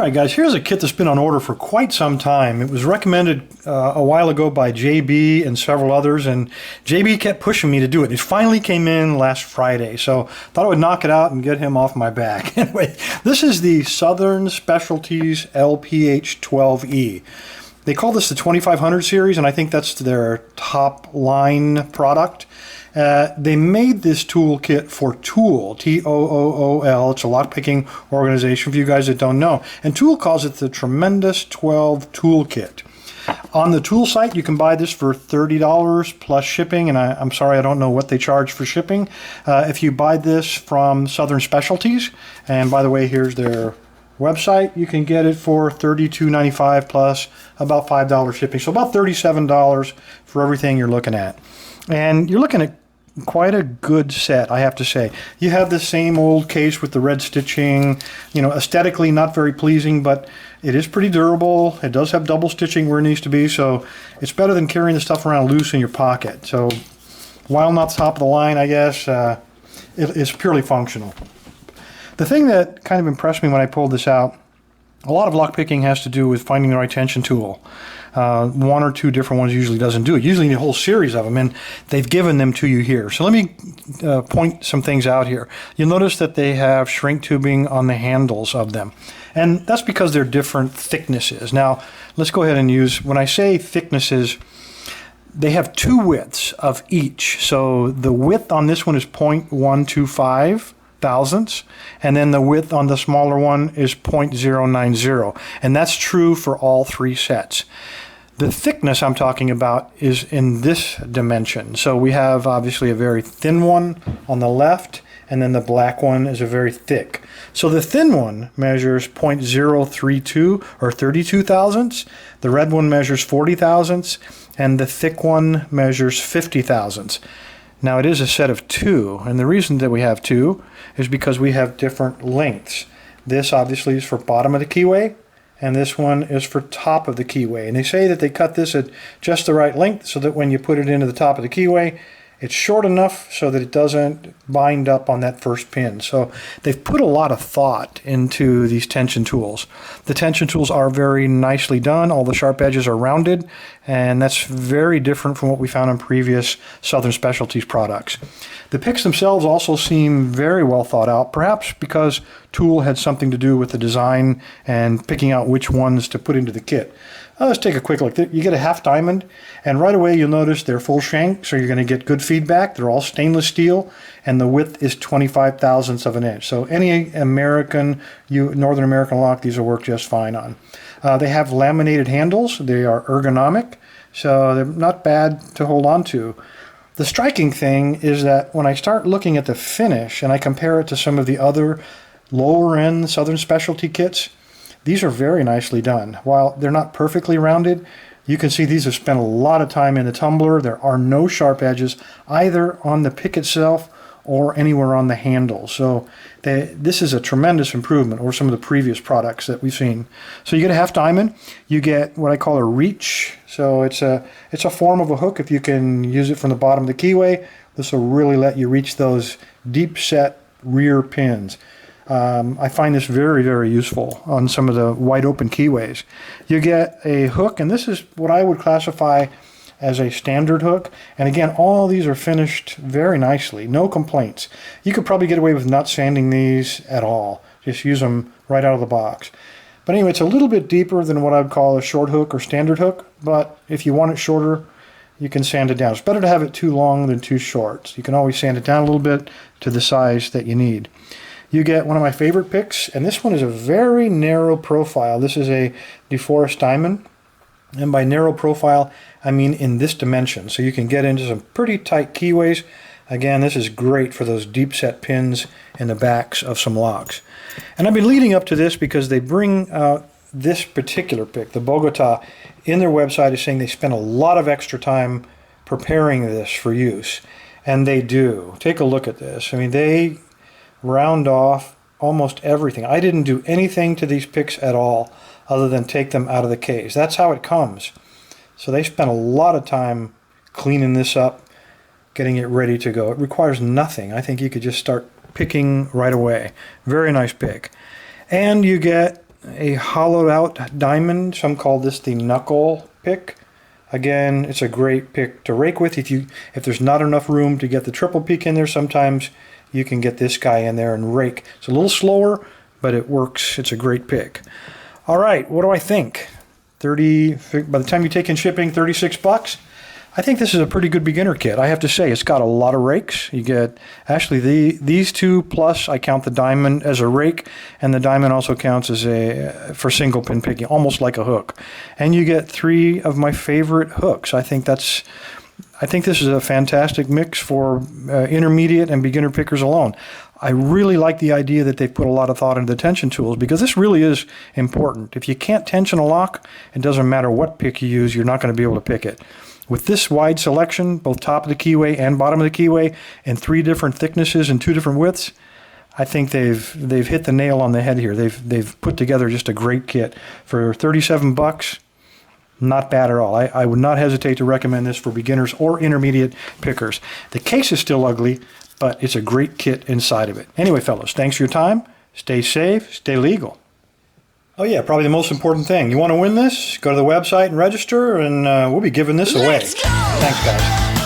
Alright guys, here's a kit that's been on order for quite some time. It was recommended a while ago by JB and several others, and JB kept pushing me to do it. It finally came in last Friday, so thought I would knock it out and get him off my back. Anyway, this is the Southern Specialties LPH-12E. They call this the 2500 series, and I think that's their top line product. They made this toolkit for Tool, T-O-O-O-L. It's a lockpicking organization for you guys that don't know. And Tool calls it the Tremendous 12 Toolkit. On the Tool site, you can buy this for $30 plus shipping, and I'm sorry, I don't know what they charge for shipping. If you buy this from Southern Specialties, and by the way, here's their website, you can get it for $32.95 plus about $5 shipping. So about $37 for everything you're looking at. And you're looking at quite a good set, I have to say. You have the same old case with the red stitching, you know, aesthetically not very pleasing, but it is pretty durable. It does have double stitching where it needs to be, so it's better than carrying the stuff around loose in your pocket. So while not top of the line, I guess, it is purely functional. The thing that kind of impressed me when I pulled this out, a lot of lockpicking has to do with finding the right tension tool. One or two different ones usually doesn't do it. Usually a whole series of them, and they've given them to you here. So let me point some things out here. You'll notice that they have shrink tubing on the handles of them, and that's because they're different thicknesses. Now let's go ahead and use, when I say thicknesses, they have two widths of each. So the width on this one is 0.125 thousandths, and then the width on the smaller one is 0.090, and that's true for all three sets. The thickness I'm talking about is in this dimension. So we have obviously a very thin one on the left, and then the black one is a very thick. So the thin one measures 0.032 or 32 thousandths, the red one measures 40 thousandths, and the thick one measures 50 thousandths. Now it is a set of two, and the reason that we have two is because we have different lengths. This obviously is for bottom of the keyway, and this one is for top of the keyway. And they say that they cut this at just the right length so that when you put it into the top of the keyway, it's short enough so that it doesn't bind up on that first pin. So they've put a lot of thought into these tension tools. The tension tools are very nicely done. All the sharp edges are rounded, and that's very different from what we found in previous Southern Specialties products. The picks themselves also seem very well thought out, perhaps because Tool had something to do with the design and picking out which ones to put into the kit. Let's take a quick look. You get a half diamond, and right away you'll notice they're full shank, so you're going to get good feedback. They're all stainless steel, and the width is 25 thousandths of an inch. So any American, Northern American lock, these will work just fine on. They have laminated handles. They are ergonomic, so they're not bad to hold on to. The striking thing is that when I start looking at the finish and I compare it to some of the other lower-end Southern Specialty kits, these are very nicely done. While they're not perfectly rounded, you can see these have spent a lot of time in the tumbler. There are no sharp edges either on the pick itself or anywhere on the handle. So this is a tremendous improvement over some of the previous products that we've seen. So you get a half diamond. You get what I call a reach. So it's a form of a hook. If you can use it from the bottom of the keyway, this will really let you reach those deep set rear pins. I find this very, very useful on some of the wide open keyways. You get a hook, and this is what I would classify as a standard hook. And again, all these are finished very nicely, no complaints. You could probably get away with not sanding these at all. Just use them right out of the box. But anyway, it's a little bit deeper than what I'd call a short hook or standard hook, but if you want it shorter, you can sand it down. It's better to have it too long than too short. So you can always sand it down a little bit to the size that you need. You get one of my favorite picks, and this one is a very narrow profile. This is a DeForest diamond, and by narrow profile, I mean in this dimension. So you can get into some pretty tight keyways. Again, this is great for those deep set pins in the backs of some locks. And I've been leading up to this because they bring out this particular pick, the Bogota, in their website is saying they spent a lot of extra time preparing this for use. And they do. Take a look at this. I mean, they round off almost everything. I didn't do anything to these picks at all other than take them out of the case. That's how it comes. So they spent a lot of time cleaning this up, getting it ready to go. It requires nothing. I think you could just start picking right away. Very nice pick. And you get a hollowed out diamond. Some call this the knuckle pick. Again, it's a great pick to rake with. If there's not enough room to get the triple peak in there, sometimes you can get this guy in there and rake. It's a little slower, but it works. It's a great pick. All right, what do I think? By the time you take in shipping, 36 bucks. I think this is a pretty good beginner kit. I have to say, it's got a lot of rakes. You get, actually, these two, plus I count the diamond as a rake, and the diamond also counts as for single pin picking, almost like a hook. And you get 3 of my favorite hooks. I think this is a fantastic mix for intermediate and beginner pickers alone. I really like the idea that they've put a lot of thought into the tension tools, because this really is important. If you can't tension a lock, it doesn't matter what pick you use, you're not going to be able to pick it. With this wide selection, both top of the keyway and bottom of the keyway, and 3 different thicknesses and 2 different widths, I think they've hit the nail on the head here. They've put together just a great kit for 37 bucks. Not bad at all. I would not hesitate to recommend this for beginners or intermediate pickers. The case is still ugly, but it's a great kit inside of it. Anyway, fellas, thanks for your time. Stay safe, stay legal. Oh yeah, probably the most important thing. You want to win this? Go to the website and register, and we'll be giving this away. Thanks, guys.